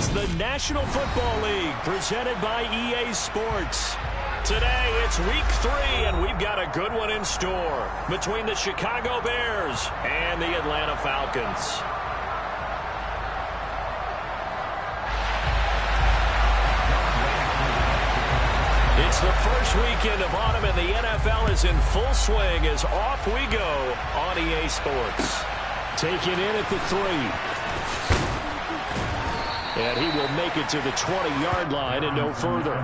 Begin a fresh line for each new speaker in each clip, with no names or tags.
It's the National Football League presented by EA Sports. Today, it's week 3, and we've got a good one in store between the Chicago Bears and the Atlanta Falcons. It's the first weekend of autumn, and the NFL is in full swing as off we go on EA Sports. Taken in at the 3. And he will make it to the 20-yard line and no further.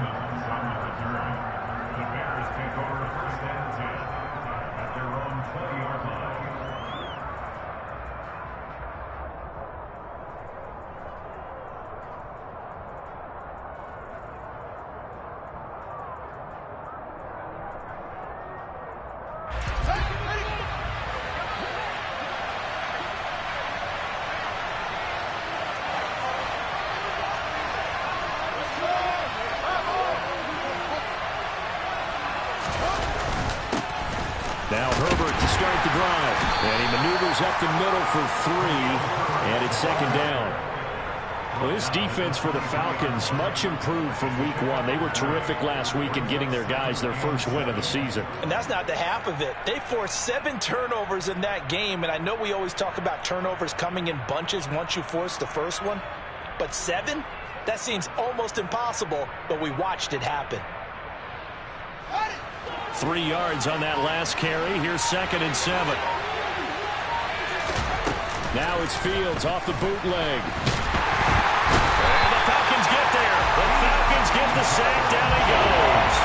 Now Herbert to start the drive. And he maneuvers up the middle for 3. And it's second down. Well, this defense for the Falcons, much improved from week 1. They were terrific last week in getting their guys their first win of the season.
And that's not the half of it. They forced 7 turnovers in that game. And I know we always talk about turnovers coming in bunches once you force the first one. But 7? That seems almost impossible, but we watched it happen.
3 yards on that last carry. Here's second and 7. Now it's Fields off the bootleg. And the Falcons get there. The Falcons get the sack. Down he goes.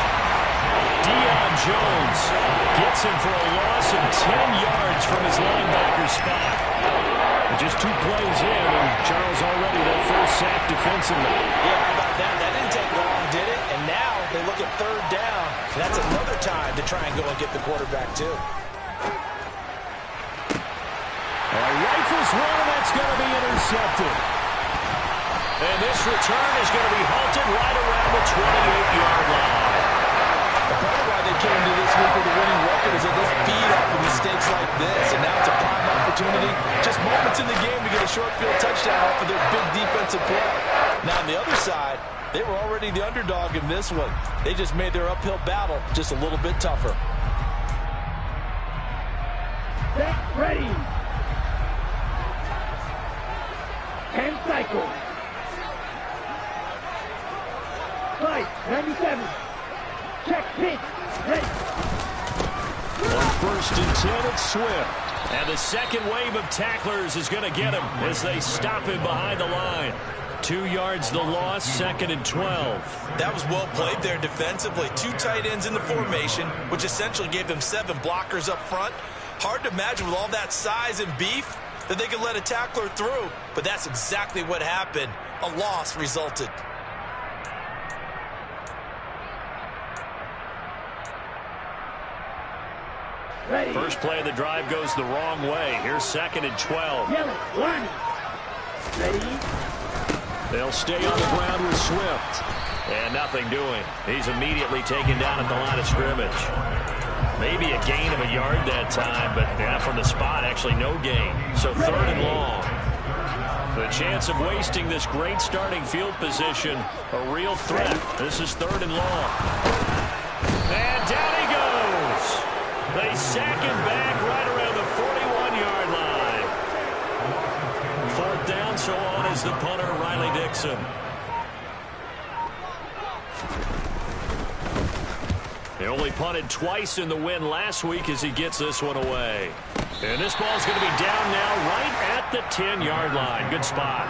Deion Jones gets him for a loss of 10 yards from his linebacker spot. And just 2 plays in, and Charles already their first sack defensively.
Yeah, how about that? That didn't take long, did it? And now they look at third down. And that's another time to try and go and get the quarterback, too.
Rifles one, and that's going to be intercepted. And this return is going to be halted right around the 28-yard line.
Part of why they came to this week with a winning record is that they feed off of mistakes like this. And now it's a prime opportunity, just moments in the game, to get a short field touchdown off of their big defensive play. Now on the other side, they were already the underdog in this one. They just made their uphill battle just a little bit tougher.
Set, ready. 10 cycles. Flight 97. Check pitch. Ready.
On first and 10, it's Swift. And the second wave of tacklers is going to get him as they stop him behind the line. 2 yards the loss, second and 12.
That was well played there defensively. 2 tight ends in the formation, which essentially gave them 7 blockers up front. Hard to imagine with all that size and beef that they could let a tackler through. But that's exactly what happened. A loss resulted.
Ready.
First play of the drive goes the wrong way. Here's second and 12.
Yellow, one. Ready.
They'll stay on the ground with Swift. And nothing doing. He's immediately taken down at the line of scrimmage. Maybe a gain of a yard that time, but yeah, from the spot, actually no gain. So third and long. The chance of wasting this great starting field position, a real threat. This is third and long. And down he goes. They sack him back right around the 41-yard line. Fourth down, so on is the punter, Riley Dixon. He only punted twice in the win last week as he gets this one away. And this ball's going to be down now right at the 10-yard line. Good spot.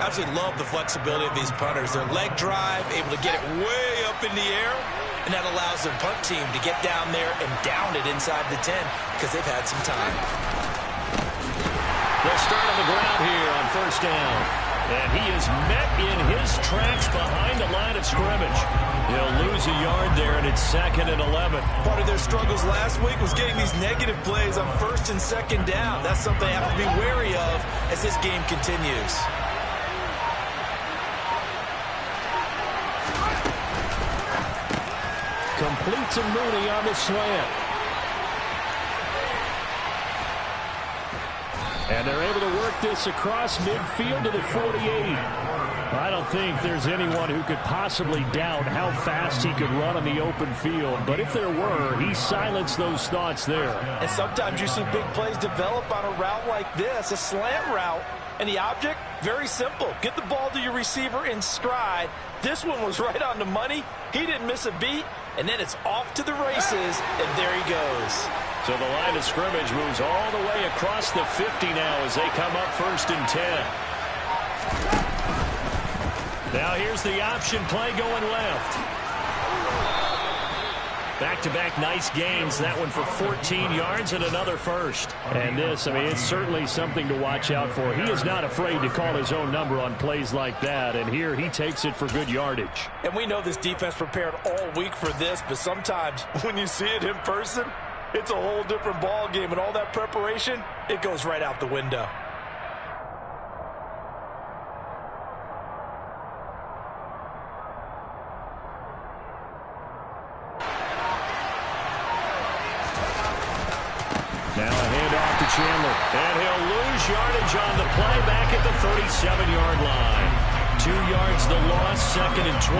Absolutely love the flexibility of these punters. Their leg drive, able to get it way up in the air, and that allows their punt team to get down there and down it inside the 10 because they've had some time.
They'll start on the ground here on first down. And he is met in his tracks behind the line of scrimmage. He'll lose a yard there, and it's second and 11.
Part of their struggles last week was getting these negative plays on first and second down. That's something they have to be wary of as this game continues.
Complete to Mooney on the slant. And they're able to work this across midfield to the 48. I don't think there's anyone who could possibly doubt how fast he could run on the open field. But if there were, he silenced those thoughts there.
And sometimes you see big plays develop on a route like this, a slant route. And the object, very simple. Get the ball to your receiver in stride. This one was right on the money. He didn't miss a beat. And then it's off to the races, and there he goes.
So the line of scrimmage moves all the way across the 50 now as they come up 1st and 10. Now here's the option play going left. Back-to-back nice gains. That one for 14 yards and another first. And this, I mean, it's certainly something to watch out for. He is not afraid to call his own number on plays like that. And here he takes it for good yardage.
And we know this defense prepared all week for this, but sometimes when you see it in person, it's a whole different ball game. And all that preparation, it goes right out the window.
Now a handoff to Chandler. And he'll lose yardage on the play back at the 37-yard line. 2 yards the loss, 2nd and 12.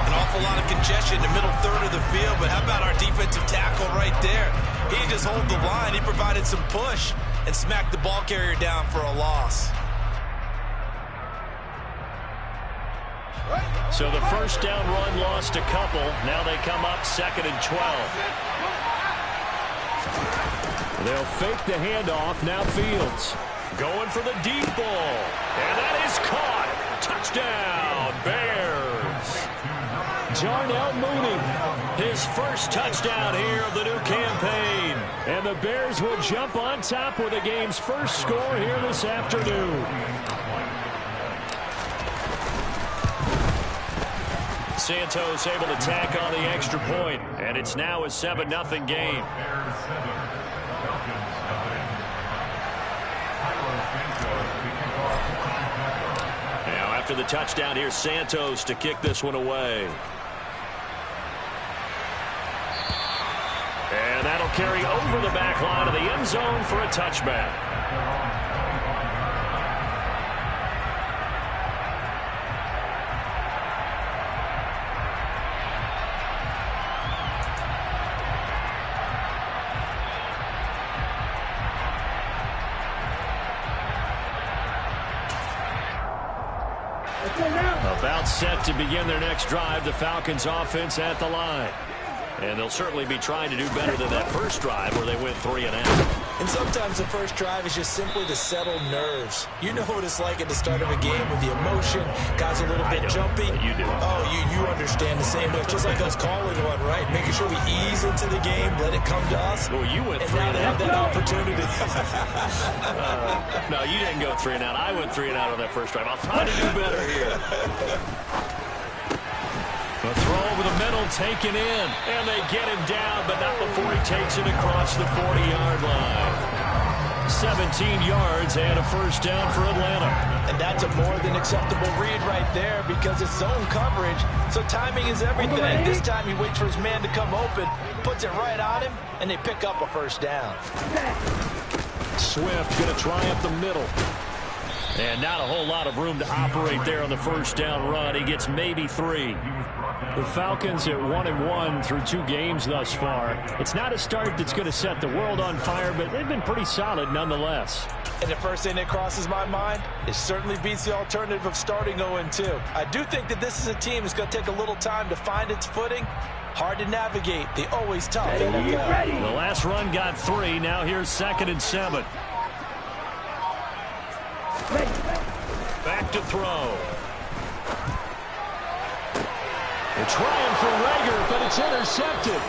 An awful lot of congestion in the middle third of the field, but how about our defensive tackle right there? He just hold the line. He provided some push and smacked the ball carrier down for a loss.
So the first down run lost a couple. Now they come up 2nd and 12. They'll fake the handoff. Now Fields going for the deep ball. And that is caught. Touchdown, Bears. Darnell Mooney, his first touchdown here of the new campaign. And the Bears will jump on top with the game's first score here this afternoon. Santos able to tack on the extra point, and it's now a 7-0 game. Now after the touchdown, here's Santos to kick this one away. And that'll carry over the back line of the end zone for a touchback. About set to begin their next drive, the Falcons offense at the line. And they'll certainly be trying to do better than that first drive where they went 3 and out.
And sometimes the first drive is just simply to settle nerves. You know what it's like at the start of a game with the emotion, guys a little bit jumpy.
You do.
Oh, you understand the same way. It's just like us calling one, right? Making sure we ease into the game, let it come to us.
Well, you went
and
3
now
and
they have
out.
that opportunity.
No, you didn't go 3 and out. I went 3 and out on that first drive. I'll try to do better here. The throw over the middle taken in, and they get him down, but not before he takes it across the 40-yard line. 17 yards and a first down for Atlanta. And that's a more than acceptable read right there because it's zone coverage, so timing is everything. This time he waits for his man to come open, puts it right on him, and they pick up a first down. Swift going to try up the middle. And not a whole lot of room to operate there on the first down run. He gets maybe 3. The Falcons at 1-1 through 2 games thus far. It's not a start that's going to set the world on fire, but they've been pretty solid nonetheless.
And the first thing that crosses my mind, it certainly beats the alternative of starting 0-2. I do think that this is a team that's going to take a little time to find its footing. Hard to navigate. The always tough NFL.
The last run got 3. Now here's 2nd and 7. Back to throw. They're trying for Rager, but it's intercepted.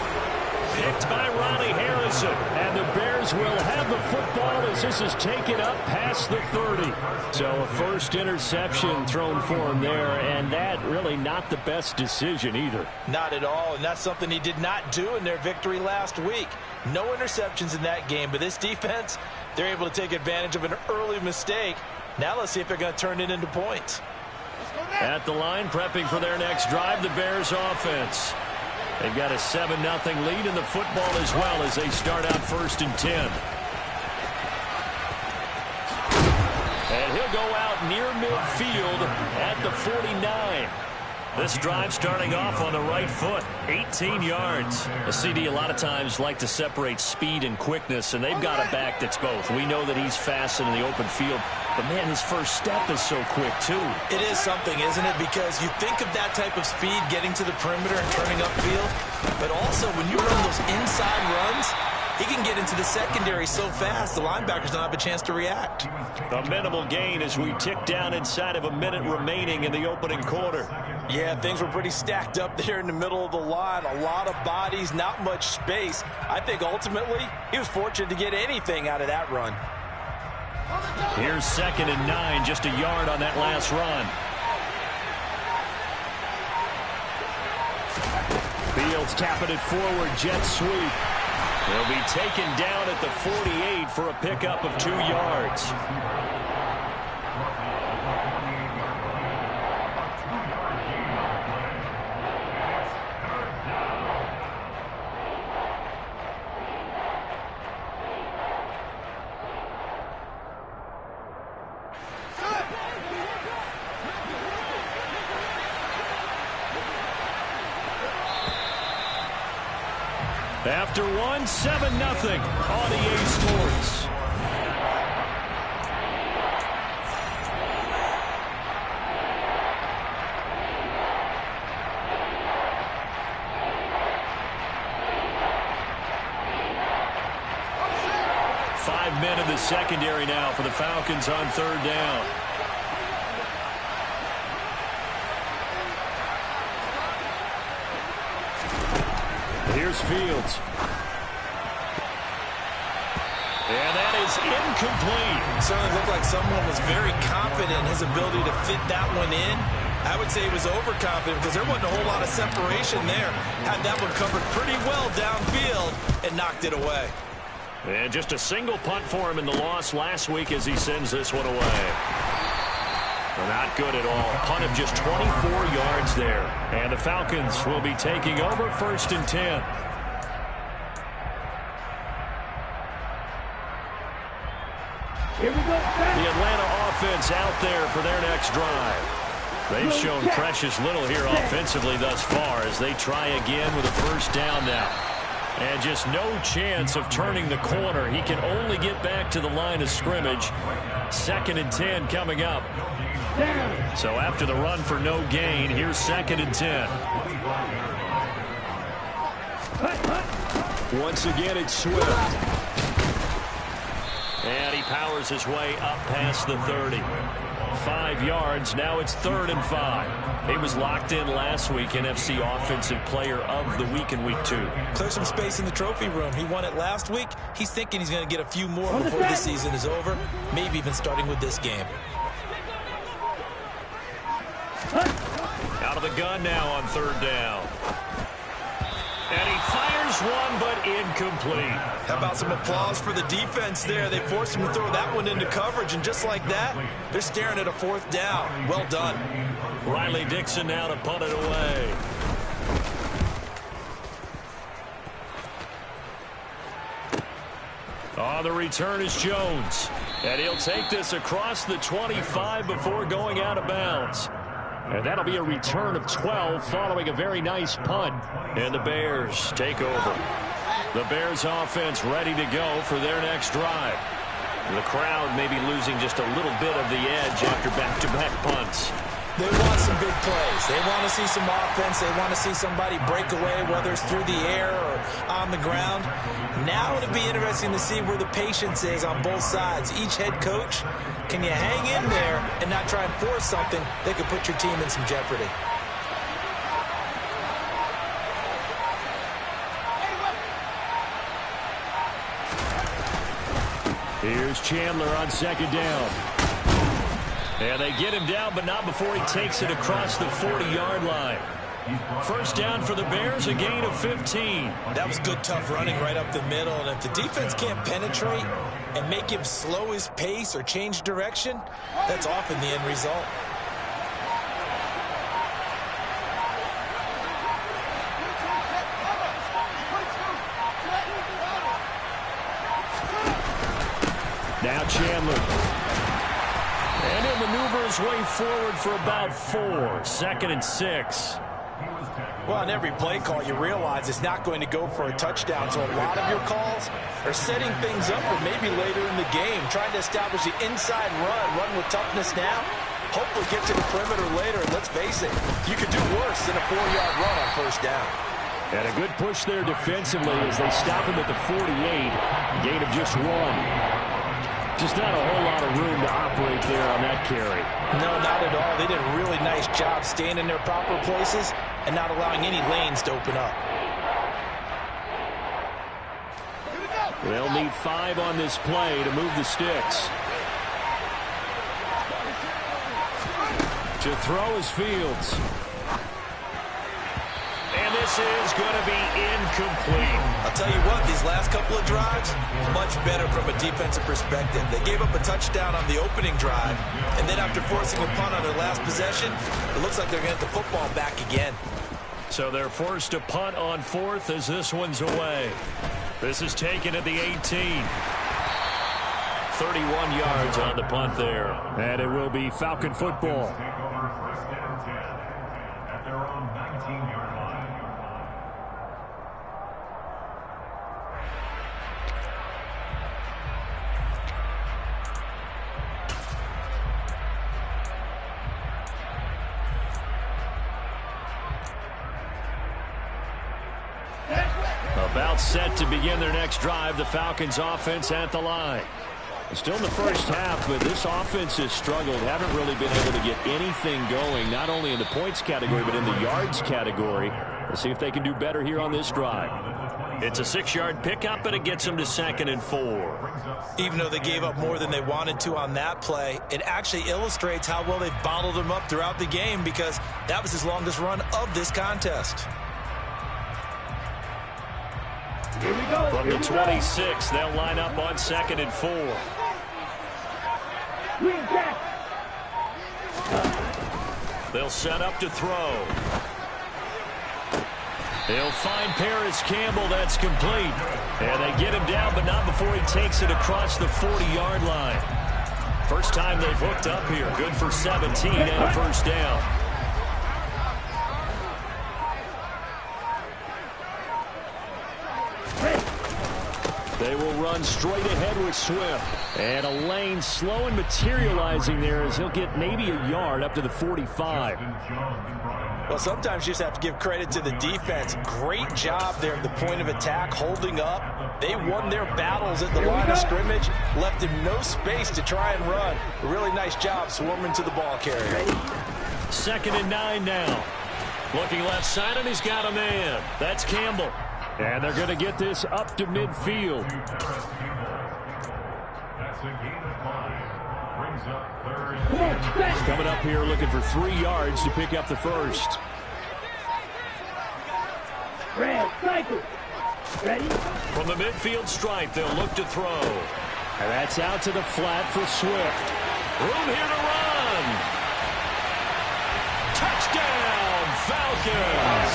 Picked by Ronnie Harrison. And the Bears will have the football as this is taken up past the 30. So a first interception thrown for him there, and that really not the best decision either.
Not at all, and that's something he did not do in their victory last week. No interceptions in that game, but this defense, they're able to take advantage of an early mistake. Now let's see if they're going to turn it into points.
At the line, prepping for their next drive, the Bears offense. They've got a 7-0 lead in the football as well as they start out 1st and 10. And he'll go out near midfield at the 49. This drive starting off on the right foot, 18 yards. A CD a lot of times like to separate speed and quickness, and they've got a back that's both. We know that he's fast in the open field, but, man, his first step is so quick, too.
It is something, isn't it? Because you think of that type of speed getting to the perimeter and turning upfield, but also when you run those inside runs, he can get into the secondary so fast, the linebackers don't have a chance to react.
A minimal gain as we tick down inside of a minute remaining in the opening quarter.
Yeah, things were pretty stacked up there in the middle of the line. A lot of bodies, not much space. I think ultimately he was fortunate to get anything out of that run.
Here's 2nd and 9, just a yard on that last run. Fields tapping it forward, jet sweep. He'll be taken down at the 48 for a pickup of 2 yards. After one, 7-0 on EA Sports. Five men in the secondary now for the Falcons on 3rd down. Here's Fields. And that is incomplete.
Certainly looked like someone was very confident in his ability to fit that one in. I would say he was overconfident because there wasn't a whole lot of separation there. Had that one covered pretty well downfield and knocked it away.
And just a single punt for him in the loss last week as he sends this one away. Not good at all. Punt of just 24 yards there. And the Falcons will be taking over 1st and 10.
Here we go.
The Atlanta offense out there for their next drive. They've shown precious little here offensively thus far as they try again with a 1st down now. And just no chance of turning the corner. He can only get back to the line of scrimmage. 2nd and 10 coming up. So after the run for no gain, here's 2nd and 10. Once again, it's Swift. And he powers his way up past the 30. 5 yards. Now it's 3rd and 5. He was locked in last week, NFC Offensive Player of the Week in Week 2.
Clear some space in the trophy room. He won it last week. He's thinking he's going to get a few more before this season is over, maybe even starting with this game.
Out of the gun now on 3rd down. And he fires one, but incomplete.
How about some applause for the defense there? They forced him to throw that one into coverage, and just like that, they're staring at a 4th down. Well done.
Riley Dixon now to punt it away. On the return is Jones. And he'll take this across the 25 before going out of bounds. And that'll be a return of 12 following a very nice punt. And the Bears take over. The Bears offense ready to go for their next drive. The crowd may be losing just a little bit of the edge after back-to-back punts.
They want some big plays. They want to see some offense. They want to see somebody break away, whether it's through the air or on the ground. Now it'll be interesting to see where the patience is on both sides. Each head coach, can you hang in there and not try and force something that could put your team in some jeopardy?
Here's Chandler on 2nd down. And they get him down, but not before he takes it across the 40-yard line. 1st down for the Bears, a gain of 15.
That was good, tough running right up the middle. And if the defense can't penetrate and make him slow his pace or change direction, that's often the end result.
Now Chandler. And he'll maneuver his way forward for about 4. 2nd and 6.
Well, on every play call, you realize it's not going to go for a touchdown. So a lot of your calls are setting things up for maybe later in the game, trying to establish the inside run with toughness now. Hopefully get to the perimeter later. And let's face it, you could do worse than a 4-yard run on first down.
And a good push there defensively as they stop him at the 48. Gain of just 1. Just not a whole lot of room to operate there on that carry.
No, not at all. They did a really nice job staying in their proper places and not allowing any lanes to open up.
They'll need 5 on this play to move the sticks. To throw is Fields. And this is going to be incomplete.
I'll tell you what, these last couple of drives, much better from a defensive perspective. They gave up a touchdown on the opening drive, and then after forcing a punt on their last possession, it looks like they're going to get the football back again.
So they're forced to punt on 4th as this one's away. This is taken at the 18. 31 yards on the punt there. And it will be Falcon football. About set to begin their next drive, the Falcons offense at the line. Still in the first half, but this offense has struggled. Haven't really been able to get anything going, not only in the points category, but in the yards category. Let's see if they can do better here on this drive. It's a 6-yard pickup, and it gets them to 2nd and 4.
Even though they gave up more than they wanted to on that play, it actually illustrates how well they've bottled them up throughout the game, because that was his longest run of this contest.
Here we go.
From the 26, they'll line up on 2nd and 4. They'll set up to throw. They'll find Paris Campbell. That's complete. And they get him down, but not before he takes it across the 40-yard line. First time they've hooked up here. Good for 17 and a first down. They will run straight ahead with Swift. And a lane slow and materializing there as he'll get maybe a yard up to the 45.
Well, sometimes you just have to give credit to the defense. Great job there at the point of attack, holding up. They won their battles at the line of scrimmage, left him no space to try and run. A really nice job swarming to the ball carrier.
2nd and 9 now. Looking left side, and he's got a man. That's Campbell. And they're going to get this up to midfield. Coming up here looking for 3 yards to pick up the first.
Ready?
From the midfield stripe, they'll look to throw. And that's out to the flat for Swift. Room here to run. Touchdown, Falcons.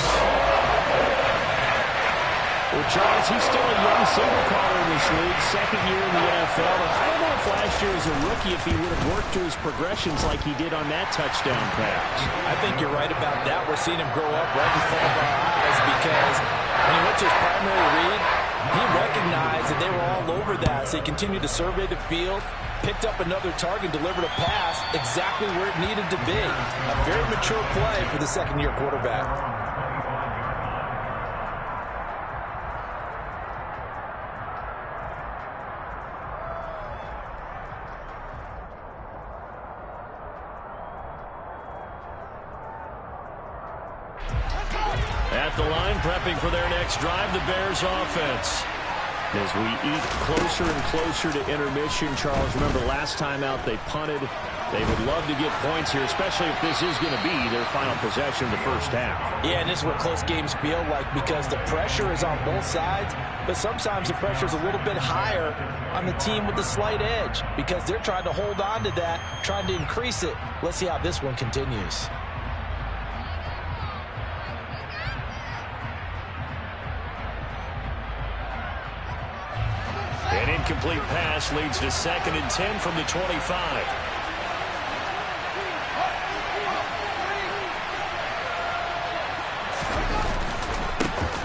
Well, Charles, he's still a young single caller in this league, 2nd year in the NFL. But I don't know if last year as a rookie if he would have worked through his progressions like he did on that touchdown pass.
I think you're right about that. We're seeing him grow up right in front of our eyes because when he went to his primary read, he recognized that they were all over that. So he continued to survey the field, picked up another target, delivered a pass exactly where it needed to be. A very mature play for the 2nd-year quarterback.
At the line, prepping for their next drive, the Bears offense. As we eat closer and closer to intermission, Charles, remember last time out they punted. They would love to get points here, especially if this is going to be their final possession of the first half.
Yeah, and this is what close games feel like because the pressure is on both sides, but sometimes the pressure is a little bit higher on the team with the slight edge because they're trying to hold on to that, trying to increase it. Let's see how this one continues.
An incomplete pass leads to 2nd and 10 from the 25.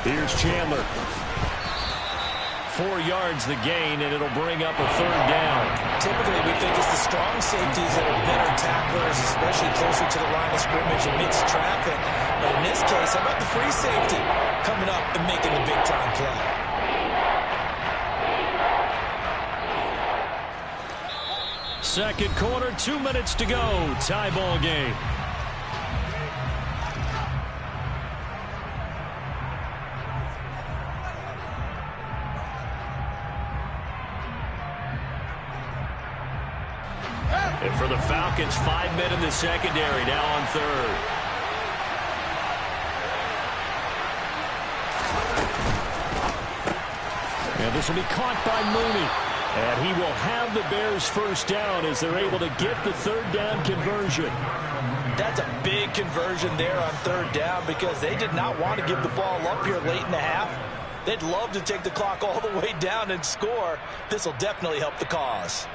Here's Chandler. 4 yards the gain, and it'll bring up a 3rd down.
Typically, we think it's the strong safeties that are better tacklers, especially closer to the line of scrimmage amidst traffic. But in this case, how about the free safety coming up and making the big-time play?
Second quarter, 2 minutes to go. Tie ball game. And for the Falcons, 5 men in the secondary, now on 3rd. And this will be caught by Mooney. And he will have the Bears' first down as they're able to get the 3rd down conversion.
That's a big conversion there on 3rd down because they did not want to give the ball up here late in the half. They'd love to take the clock all the way down and score. This will definitely help the cause.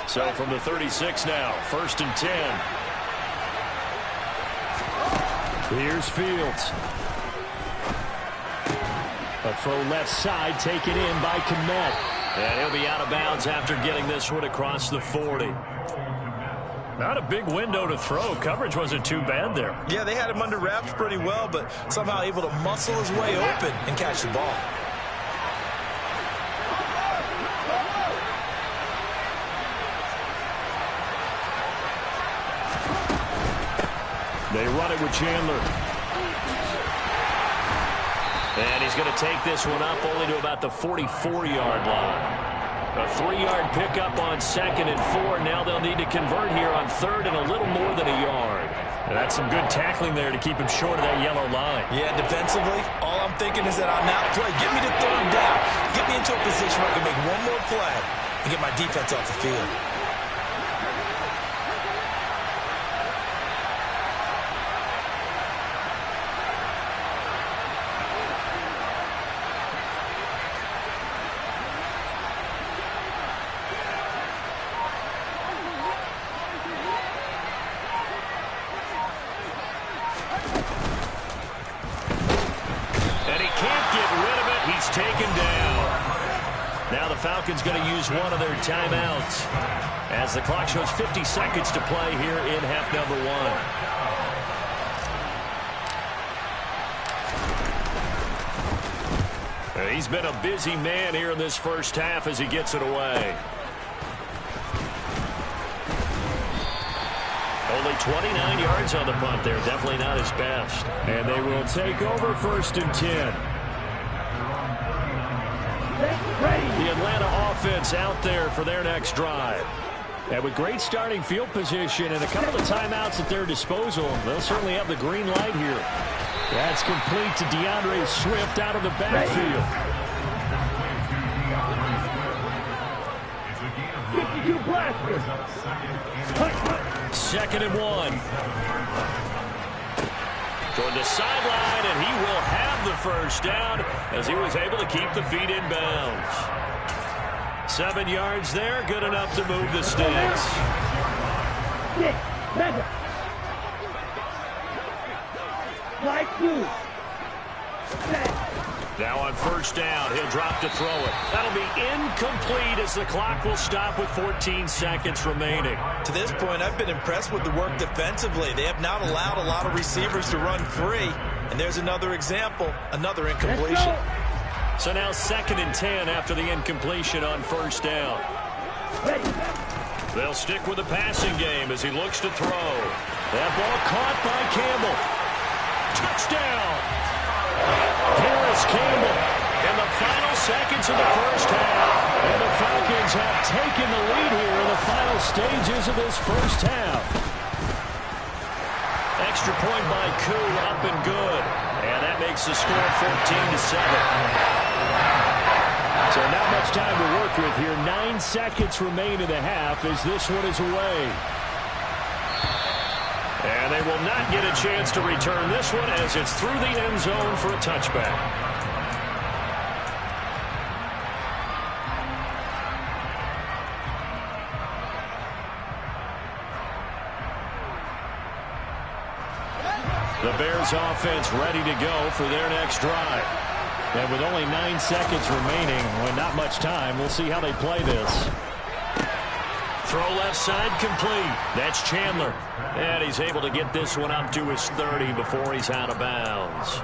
So from the 36 now, 1st and 10. Here's Fields. A throw left side taken in by Kmet. And he'll be out of bounds after getting this one across the 40. Not a big window to throw. Coverage wasn't too bad there.
Yeah, they had him under wraps pretty well, but somehow able to muscle his way open and catch the ball.
They run it with Chandler. And he's going to take this one up only to about the 44-yard line. A 3-yard pickup on 2nd and 4. Now they'll need to convert here on 3rd and a little more than a yard. And that's some good tackling there to keep him short of that yellow line.
Yeah, defensively, all I'm thinking is that on that play, get me to 3rd down. Get me into a position where I can make one more play and get my defense off the field.
Taken down. Now the Falcons going to use one of their timeouts as the clock shows 50 seconds to play here in half number 1. He's been a busy man here in this first half as he gets it away. Only 29 yards on the punt there. Definitely not his best. And they will take over 1st and 10. The Atlanta offense out there for their next drive. And with great starting field position and a couple of timeouts at their disposal, they'll certainly have the green light here. That's complete to DeAndre Swift out of the backfield. 2nd and 1. Toward the sideline, and he will have the first down as he was able to keep the feet in bounds. 7 yards there, good enough to move the sticks. Now on 1st down, he'll drop to throw it. That'll be incomplete as the clock will stop with 14 seconds remaining.
To this point, I've been impressed with the work defensively. They have not allowed a lot of receivers to run free. And there's another example, another incompletion.
So now 2nd and 10 after the incompletion on 1st down. They'll stick with the passing game as he looks to throw. That ball caught by Campbell. Touchdown! Harris Campbell in the final seconds of the first half. And the Falcons have taken the lead here in the final stages of this first half. Extra point by Koo, up and good. And that makes the score 14-7. So not much time to work with here. 9 seconds remain in the half as this one is away. And they will not get a chance to return this one as it's through the end zone for a touchback. The Bears offense ready to go for their next drive. And with only 9 seconds remaining, well, not much time, we'll see how they play this. Throw left side complete. That's Chandler. And he's able to get this one up to his 30 before he's out of bounds.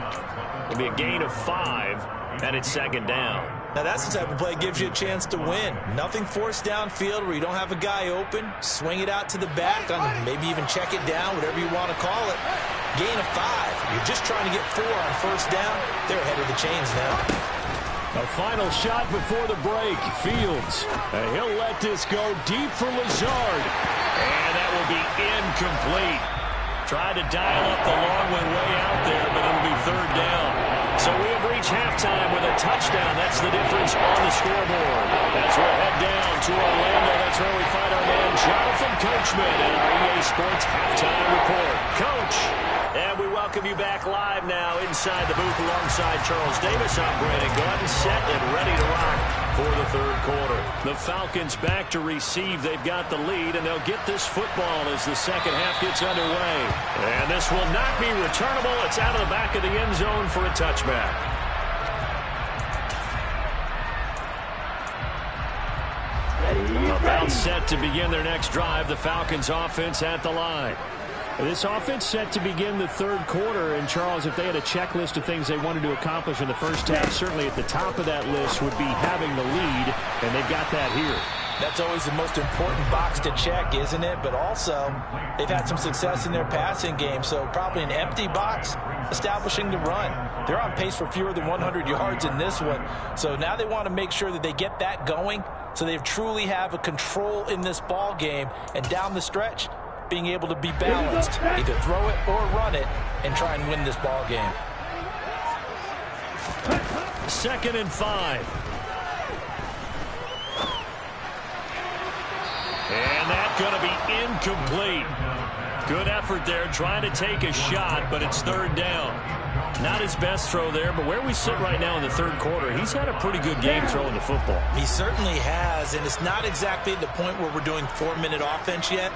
It'll be a gain of 5, and it's second down.
Now that's the type of play that gives you a chance to win. Nothing forced downfield where you don't have a guy open. Swing it out to the back, maybe even check it down, whatever you want to call it. Gain of 5. You're just trying to get 4 on first down. They're ahead of the chains now.
A final shot before the break. Fields. He'll let this go deep for Lazard. And that will be incomplete. Tried to dial up the long one way out there, but it'll be third down. So we have reached halftime with a touchdown. That's the difference on the scoreboard. As we'll head down to Orlando, that's where we find our man Jonathan Coachman and our EA Sports Halftime Report. Coach. And we welcome you back live now inside the booth alongside Charles Davis. I'm Brandon Gordon, set and ready to rock for the third quarter. The Falcons back to receive. They've got the lead, and they'll get this football as the second half gets underway. And this will not be returnable. It's out of the back of the end zone for a touchback. About set to begin their next drive. The Falcons offense at the line. This offense set to begin the third quarter. And, Charles, if they had a checklist of things they wanted to accomplish in the first half, certainly at the top of that list would be having the lead, and they've got that here.
That's always the most important box to check, isn't it? But also, they've had some success in their passing game, so probably an empty box establishing the run. They're on pace for fewer than 100 yards in this one, so now they want to make sure that they get that going so they truly have a control in this ball game, and down the stretch, being able to be balanced, either throw it or run it, and try and win this ball game.
2nd and 5. And that's going to be incomplete. Good effort there, trying to take a shot, but it's third down. Not his best throw there, but where we sit right now in the third quarter, he's had a pretty good game throwing the football.
He certainly has, and it's not exactly at the point where we're doing 4-minute offense yet.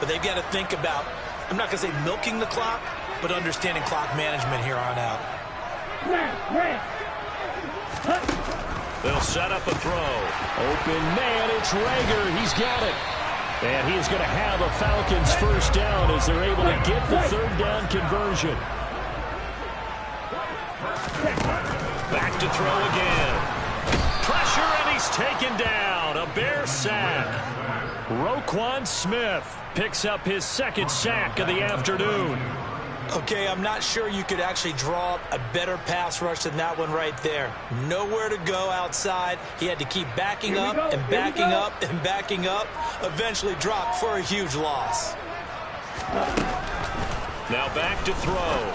But they've got to think about, I'm not going to say milking the clock, but understanding clock management here on out.
They'll set up a throw. Open man, it's Rager. He's got it. And he is going to have a Falcons first down as they're able to get the third down conversion. Back to throw again. Pressure, and he's taken down. A Bear sack. Roquan Smith picks up his second sack of the afternoon.
Okay, I'm not sure you could actually draw up a better pass rush than that one right there. Nowhere to go outside. He had to keep backing up and backing up and backing up. Eventually dropped for a huge loss.
Now back to throw.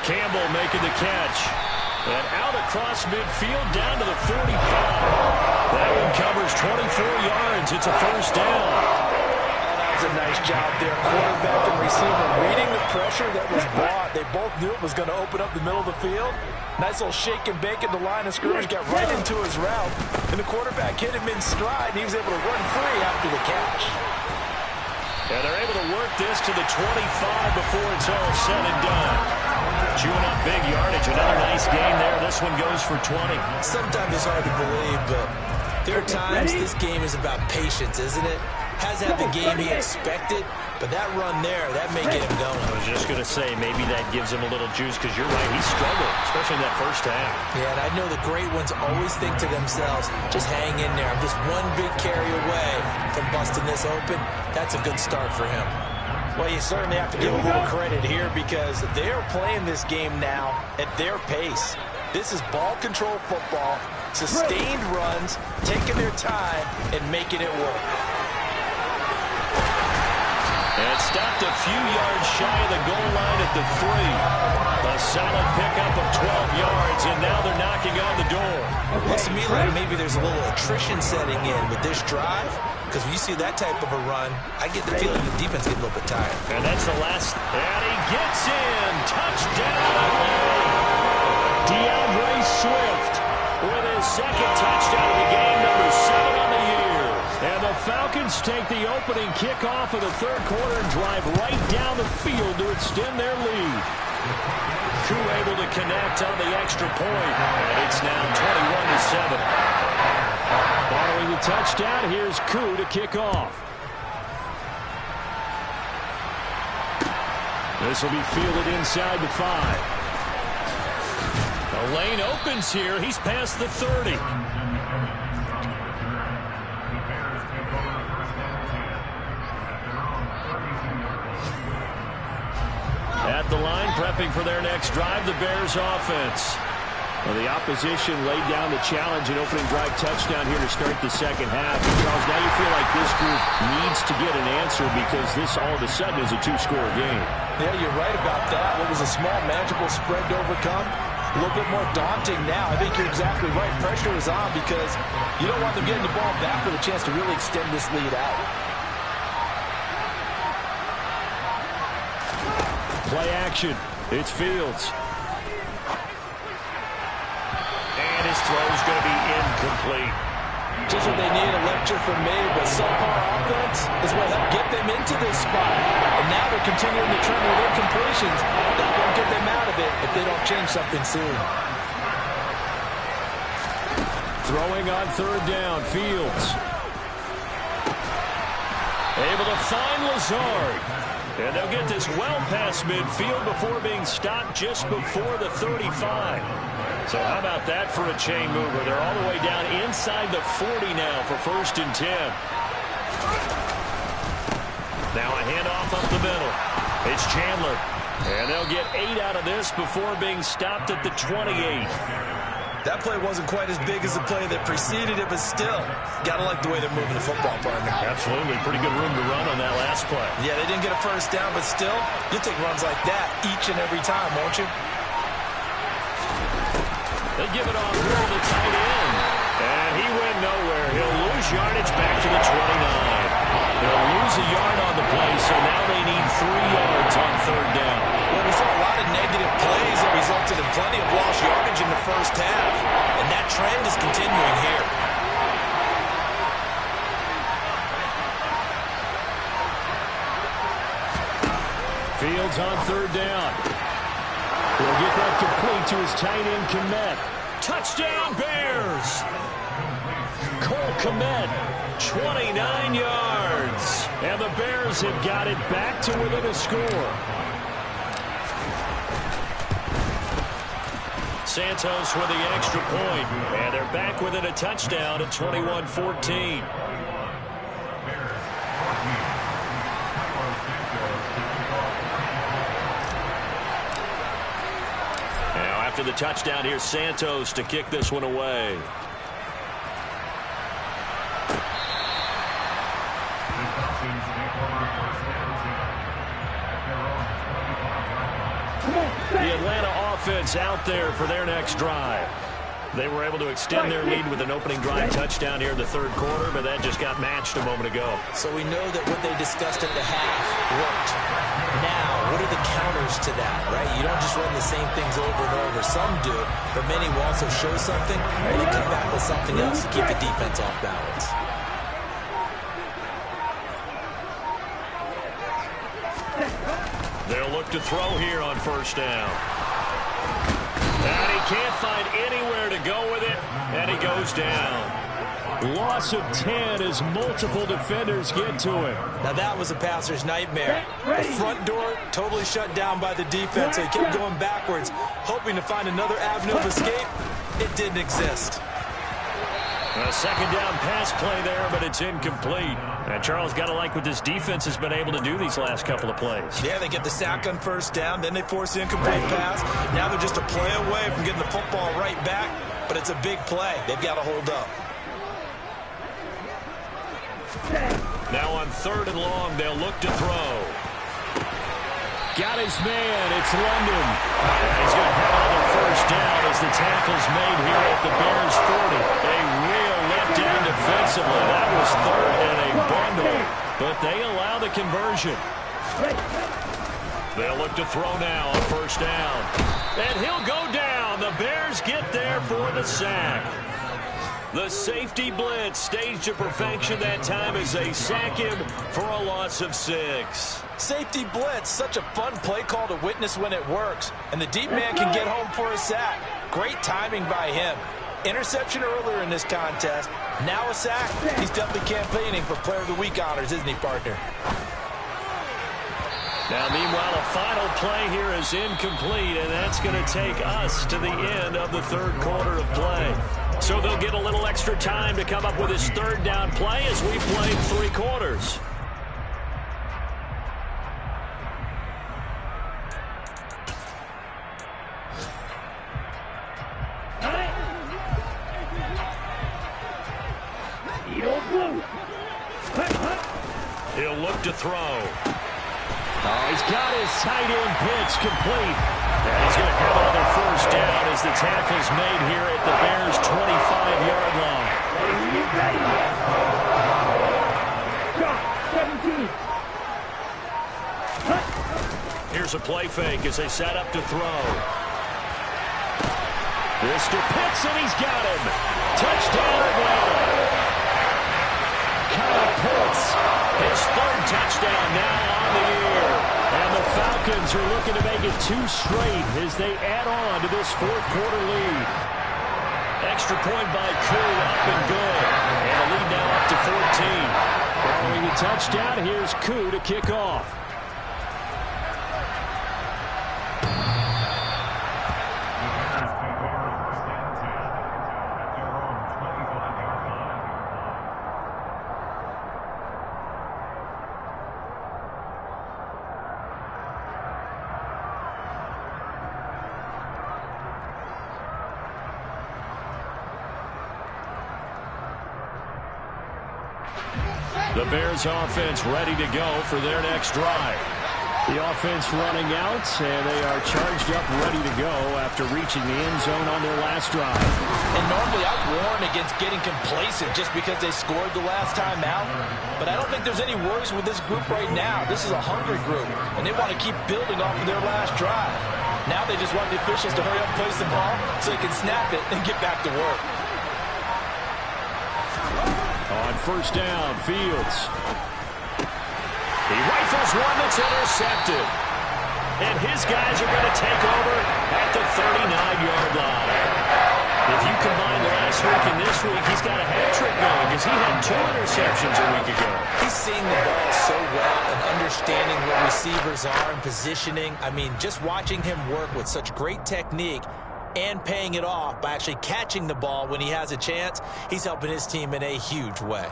Campbell making the catch. And out across midfield down to the 45. That one covers 24 yards. It's a first down.
That was a nice job there. Quarterback and receiver reading the pressure that was brought. They both knew it was going to open up the middle of the field. Nice little shake and bake at the line of scrimmage. Got right into his route. And the quarterback hit him in stride. And he was able to run free after the catch.
And they're able to work this to the 25 before it's all said and done. Chewing up big yardage. Another nice gain there. This one goes for 20.
Sometimes it's hard to believe, but there are times this game is about patience, isn't it? Has had the game he expected, but that run there, that may get him going.
I was just going to say, maybe that gives him a little juice, because you're right, he struggled, especially in that first half.
Yeah, and I know the great ones always think to themselves, just hang in there. I'm just one big carry away from busting this open. That's a good start for him. Well, you certainly have to give a little credit here because they're playing this game now at their pace. This is ball control football, sustained runs, taking their time, and making it work.
And stopped a few yards shy of the goal line at the 3. A solid pickup of 12 yards, and now they're knocking on the door.
Looks to me like maybe there's a little attrition setting in with this drive, because when you see that type of a run, I get the feeling the defense gets a little bit tired.
And that's the last. And he gets in. Touchdown. DeAndre Swift with his second touchdown of the game, number 7 on the year. And the Falcons take the opening kickoff of the third quarter and drive right down the field to extend their lead. Koo able to connect on the extra point, and it's now 21-7. Following the touchdown, here's Koo to kick off. This will be fielded inside the 5. The lane opens here. He's past the 30. At the line, prepping for their next drive, the Bears offense. Well, the opposition laid down the challenge and opening drive touchdown here to start the second half. And Charles, now you feel like this group needs to get an answer because this all of a sudden is a two-score game.
Yeah, you're right about that. What was a small, manageable spread to overcome, a little bit more daunting now. I think you're exactly right. Pressure is on because you don't want them getting the ball back with a chance to really extend this lead out.
Play action. It's Fields. And his throw's going to be incomplete.
Just what they need, a lecture from me, but subpar offense is what helped get them into this spot. And now they're continuing the trend with incompletions. That won't get them out of it if they don't change something soon.
Throwing on third down, Fields. Able to find Lazard. And they'll get this well past midfield before being stopped just before the 35. So how about that for a chain mover? They're all the way down inside the 40 now for 1st and 10. Now a handoff up the middle. It's Chandler. And they'll get 8 out of this before being stopped at the 28.
That play wasn't quite as big as the play that preceded it, but still, got to like the way they're moving the football, partner.
Absolutely. Pretty good room to run on that last play.
Yeah, they didn't get a first down, but still, you'll take runs like that each and every time, won't you?
They give it off here to the tight end. And he went nowhere. He'll lose yardage back to the 29. They'll lose a yard on the play, so now they need 3 yards on third down.
Well, we saw a lot of negative plays that resulted in plenty of lost yardage in the first half. And that trend is continuing here.
Fields on third down. He'll get that complete to his tight end, Kmet. Touchdown, Bears! Cole Kmet, 29 yards. And the Bears have got it back to within a score. Santos with the extra point. And they're back within a touchdown at 21-14. After the touchdown, here's Santos to kick this one away. The Atlanta offense out there for their next drive. They were able to extend their lead with an opening drive touchdown here in the third quarter, but that just got matched a moment ago.
So we know that what they discussed at the half worked. Now, what are the counters to that, right? You don't just run the same things over and over. Some do, but many will also show something, and they come back with something else to keep the defense off balance.
They'll look to throw here on first down. And he can't find anywhere to go with it, and he goes down. Loss of 10 as multiple defenders get to him.
Now that was a passer's nightmare. The front door totally shut down by the defense, so he kept going backwards, hoping to find another avenue of escape. It didn't exist.
A second down pass play there, but it's incomplete. And Charles, got to like what this defense has been able to do these last couple of plays.
Yeah, they get the sack on first down, then they force the incomplete pass. Now they're just a play away from getting the football right back, but it's a big play. They've got to hold up.
Now on third and long, they'll look to throw. Got his man. It's London. And he's going to have another first down as the tackle's made here at the Bears 40. A real letdown defensively. That was third and a bundle, but they allow the conversion. They'll look to throw now on first down. And he'll go down. The Bears get there for the sack. The safety blitz staged to perfection that time as they sack him for a loss of 6.
Safety blitz, such a fun play call to witness when it works. And the deep man can get home for a sack. Great timing by him. Interception earlier in this contest. Now a sack. He's definitely campaigning for Player of the Week honors, isn't he, partner?
Now, meanwhile, a final play here is incomplete, and that's going to take us to the end of the third quarter of play. So they'll get a little extra time to come up with his third down play as we played 3 quarters. He'll look to throw. Oh, he's got his tight end pitch complete. And he's going to have another first down as the tackle's made here at the Bears' 25-yard line. Here's a play fake as they set up to throw. Mr. Pitts, and he's got him. Touchdown, Atlanta. Kyle Pitts, his third touchdown now on the year. And the Falcons are looking to make it 2 straight as they add on to this fourth quarter lead. Extra point by Curry, up and good. And the lead now up to 14. Following the touchdown, here's Koo to kick off. The Bears offense ready to go for their next drive. The offense running out, and they are charged up, ready to go after reaching the end zone on their last drive.
And normally I warn against getting complacent just because they scored the last time out. But I don't think there's any worries with this group right now. This is a hungry group, and they want to keep building off of their last drive. Now they just want the officials to hurry up and place the ball so they can snap it and get back to work.
On first down, Fields. He rifles one that's intercepted. And his guys are going to take over at the 39-yard line. If you combine last week and this week, he's got a hat trick going because he had 2 interceptions a week ago.
He's seeing the ball so well and understanding what receivers are and positioning. I mean, just watching him work with such great technique and paying it off by actually catching the ball when he has a chance, he's helping his team in a huge way.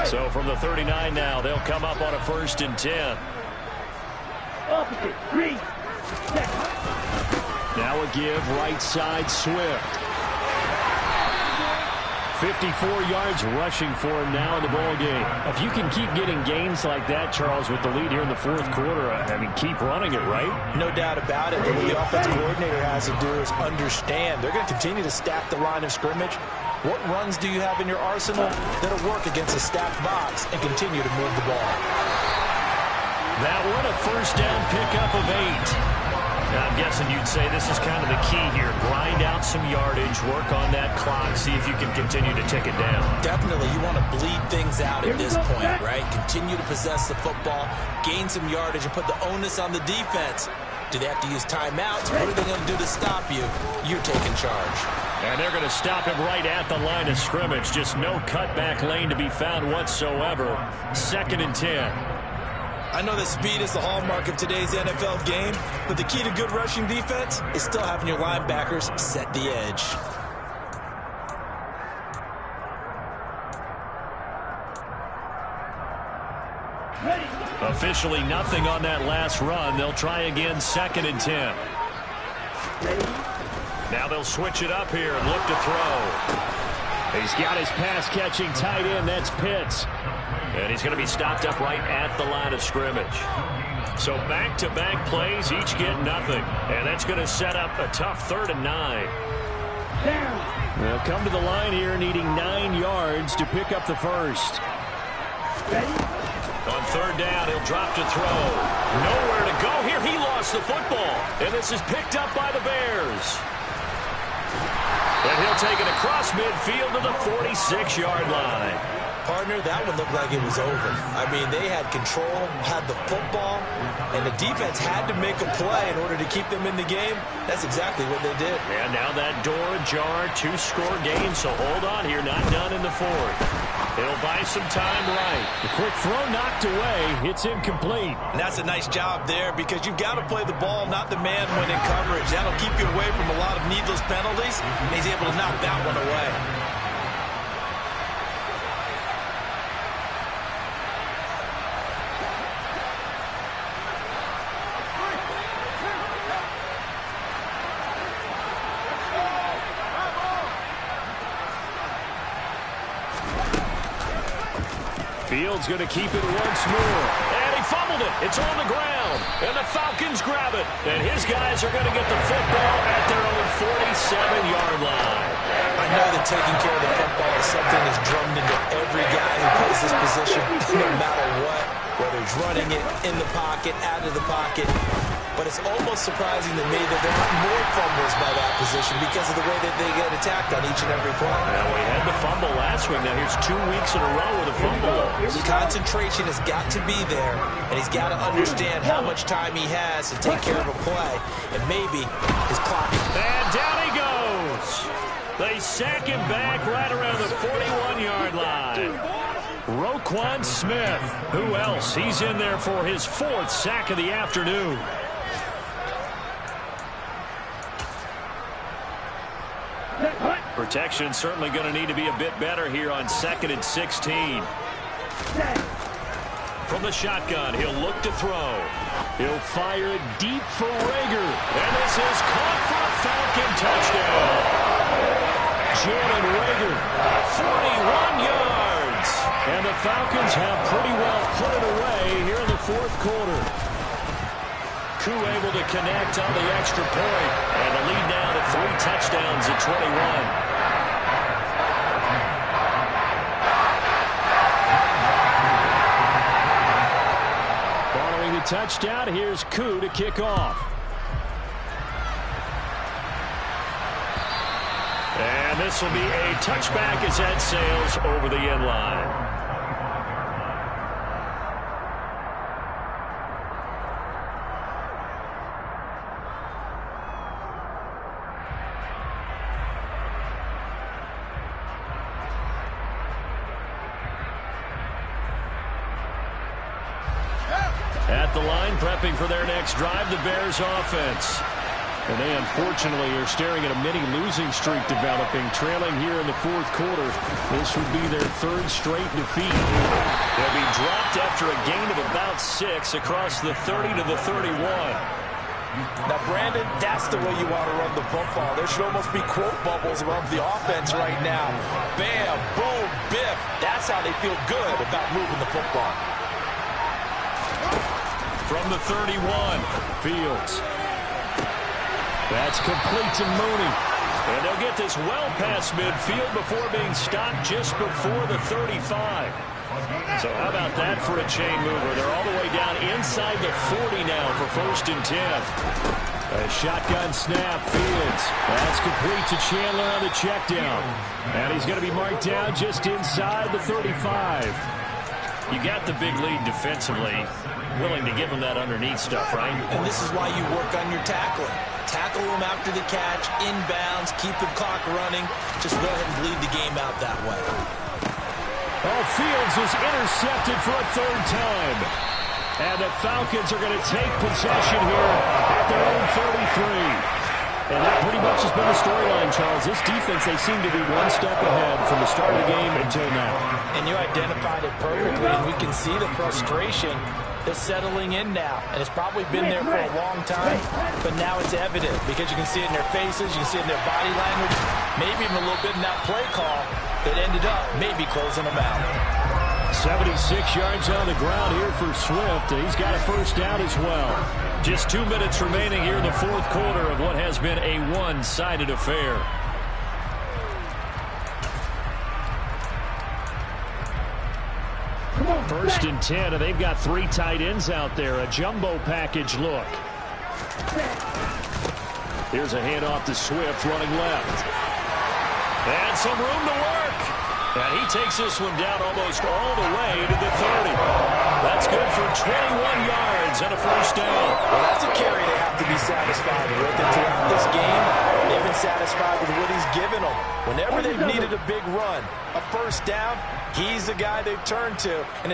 So from the 39 now, they'll come up on a 1st and 10. Now a give, right side, Swift. 54 yards rushing for him now in the ball game. If you can keep getting gains like that, Charles, with the lead here in the fourth quarter, I mean, keep running it, right?
No doubt about it. But what the offense coordinator has to do is understand they're going to continue to stack the line of scrimmage. What runs do you have in your arsenal that'll work against a stacked box and continue to move the ball?
That one, a first down pickup of 8. Now, I'm guessing you'd say this is kind of the key here. Grind out some yardage, work on that clock, see if you can continue to tick it down.
Definitely. You want to bleed things out at this point, right? Continue to possess the football, gain some yardage, and put the onus on the defense. Do they have to use timeouts? What are they going to do to stop you? You're taking charge.
And they're going to stop him right at the line of scrimmage. Just no cutback lane to be found whatsoever. 2nd and 10.
I know that speed is the hallmark of today's NFL game, but the key to good rushing defense is still having your linebackers set the edge.
Officially nothing on that last run. They'll try again, 2nd and 10. Now they'll switch it up here and look to throw. He's got his pass-catching tight end. That's Pitts. And he's going to be stopped up right at the line of scrimmage. So back-to-back plays, each get nothing. And that's going to set up a tough 3rd and 9. They'll come to the line here needing 9 yards to pick up the first. On 3rd down, he'll drop to throw. Nowhere to go here. He lost the football. And this is picked up by the Bears. And he'll take it across midfield to the 46-yard line.
Partner, that one looked like it was over. I mean, they had control, had the football, and the defense had to make a play in order to keep them in the game. That's exactly what they did.
And now that door ajar, 2-score game, so hold on here, not done in the fourth. He'll buy some time right.
The quick throw knocked away. It's incomplete.
And that's a nice job there because you've got to play the ball, not the man when in coverage. That'll keep you away from a lot of needless penalties, and he's able to knock that one away.
Fields going to keep it once more. And he fumbled it. It's on the ground. And the Falcons grab it. And his guys are going to get the football at their own 47-yard line.
I know that taking care of the football is something that's drummed into every guy who plays this position, no matter what, whether he's running it, in the pocket, out of the pocket. But it's almost surprising to me that there aren't more fumbles by that position because of the way that they get attacked on each and every play.
Now, we had the fumble last week. Now, here's 2 weeks in a row with a fumble.
His concentration has got to be there, and he's got to understand how much time he has to take care of a play, and maybe his clock.
And down he goes. They sack him back right around the 41-yard line. Roquan Smith. Who else? He's in there for his 4th sack of the afternoon. Protection certainly going to need to be a bit better here on 2nd and 16. From the shotgun, he'll look to throw. He'll fire it deep for Rager. And this is caught for a Falcon touchdown. Jalen Rager, 41 yards. And the Falcons have pretty well put it away here in the 4th quarter. Koo able to connect on the extra point. And the lead now to 3 touchdowns at 21. Touchdown. Here's Koo to kick off. And this will be a touchback as that sails over the end line. At the line, prepping for their next drive, the Bears offense. And they unfortunately are staring at a mini-losing streak developing, trailing here in the 4th quarter. This would be their 3rd straight defeat. They'll be dropped after a gain of about 6 across the 30 to the 31.
Now, Brandon, that's the way you want to run the football. There should almost be quote bubbles around the offense right now. Bam, boom, biff. That's how they feel good about moving the football.
From the 31, Fields. That's complete to Mooney. And they'll get this well past midfield before being stopped just before the 35. So how about that for a chain mover? They're all the way down inside the 40 now for 1st and 10. A shotgun snap, Fields. That's complete to Chandler on the check down. And he's going to be marked down just inside the 35. You got the big lead defensively, willing to give him that underneath stuff, right?
And this is why you work on your tackling. Tackle him after the catch, inbounds, keep the clock running. Just go ahead and bleed the game out that way.
Oh, Fields is intercepted for a 3rd time. And the Falcons are going to take possession here at their own 33. And that pretty much has been the storyline, Charles. This defense, they seem to be one step ahead from the start of the game until now.
And you identified it perfectly, and we can see the frustration that's settling in now. And it's probably been there for a long time, but now it's evident because you can see it in their faces, you can see it in their body language, maybe even a little bit in that play call that ended up maybe closing them out.
76 yards on the ground here for Swift. He's got a 1st down as well. Just 2 minutes remaining here in the 4th quarter of what has been a one-sided affair. First and 10, and they've got 3 tight ends out there. A jumbo package look. Here's a handoff to Swift running left. And some room to work. And he takes this one down almost all the way to the 30. That's good for 21 yards and a first down.
Well, that's a carry they have to be satisfied with. And throughout this game, they've been satisfied with what he's given them. Whenever they've needed a big run, a first down, he's the guy they've turned to. And